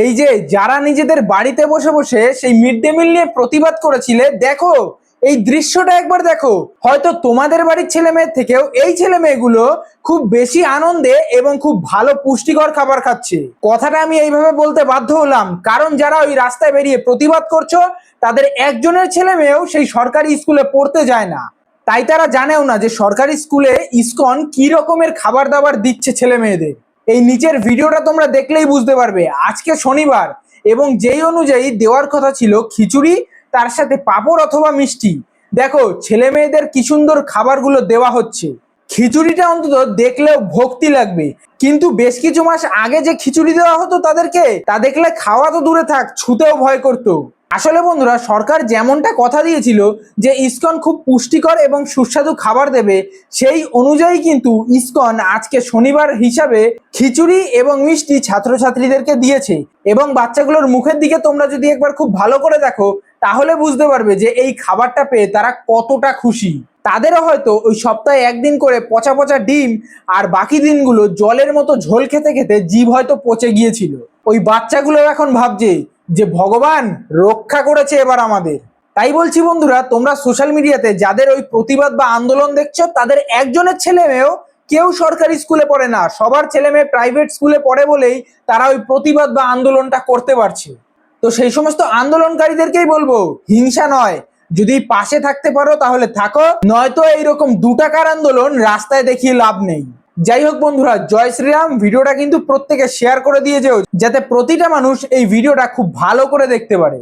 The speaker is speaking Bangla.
এই যে যারা নিজেদের বাড়িতে বসে বসে সেই মিড ডে মিল নিয়ে প্রতিবাদ করেছিলে, দেখো এই দৃশ্যটা একবার দেখো। হয়তো তোমাদের বাড়ির ছেলে মেয়ের থেকেও এই ছেলে মেয়েগুলো খুব বেশি আনন্দে এবং খুব ভালো পুষ্টিকর খাবার খাচ্ছে। কথাটা আমি এইভাবে বলতে বাধ্য হলাম কারণ যারা ওই রাস্তায় বেরিয়ে প্রতিবাদ করছো তাদের একজনের ছেলে মেয়েও সেই সরকারি স্কুলে পড়তে যায় না। তাই তারা জানেও না যে সরকারি স্কুলে ইসকন কি রকমের খাবার দাবার দিচ্ছে ছেলে মেয়েদের। এই নিচের ভিডিওটা তোমরা দেখলেই বুঝতে পারবে। আজকে শনিবার এবং যেই অনুযায়ী দেওয়ার কথা ছিল খিচুড়ি, তার সাথে পাঁপড় অথবা মিষ্টি, দেখো ছেলে মেয়েদের কি সুন্দর খাবারগুলো দেওয়া হচ্ছে। খিচুড়িটা অন্তত দেখলেও ভক্তি লাগবে, কিন্তু বেশ কিছু মাস আগে যে খিচুড়ি দেওয়া হতো তাদেরকে, তা দেখলে খাওয়া তো দূরে থাক, ছুতেও ভয় করতো। আসলে বন্ধুরা, সরকার যেমনটা কথা দিয়েছিল যে ইসকন খুব পুষ্টিকর এবং সুস্বাদু খাবার দেবে, সেই অনুযায়ী কিন্তু ইসকন আজকে শনিবার হিসাবে খিচুড়ি এবং মিষ্টি ছাত্রছাত্রীদেরকে দিয়েছে। এবং বাচ্চাগুলোর মুখের দিকে তোমরা যদি একবার খুব ভালো করে দেখো তাহলে বুঝতে পারবে যে এই খাবারটা পেয়ে তারা কতটা খুশি। তাদেরও হয়তো ওই সপ্তাহে একদিন করে পচা পচা ডিম আর বাকি দিনগুলো জলের মতো ঝোল খেতে খেতে জিভ হয়তো পচে গিয়েছিল। ওই বাচ্চাগুলো এখন ভাবছে যে ভগবান রক্ষা করেছে এবার আমাদের। তাই বলছি বন্ধুরা, তোমরা সোশ্যাল মিডিয়াতে যাদের ওই প্রতিবাদ বা আন্দোলন দেখছো তাদের একজনের ছেলে মেয়েও কেউ সরকারি স্কুলে পড়ে না, সবার ছেলে মেয়ে প্রাইভেট স্কুলে পড়ে বলেই তারা ওই প্রতিবাদ বা আন্দোলনটা করতে পারছে। তো সেই সমস্ত আন্দোলনকারীদেরকেই বলবো, হিংসা নয়, যদি পাশে থাকতে পারো তাহলে থাকো, নয়তো এইরকম 2 টাকার আন্দোলন রাস্তায় দেখিয়ে লাভ নেই। যাই হোক বন্ধুরা, জয় শ্রীরাম। ভিডিওটা কিন্তু প্রত্যেকে শেয়ার করে দিয়ে যেও, যাতে প্রতিটা মানুষ এই ভিডিওটা খুব ভালো করে দেখতে পারে।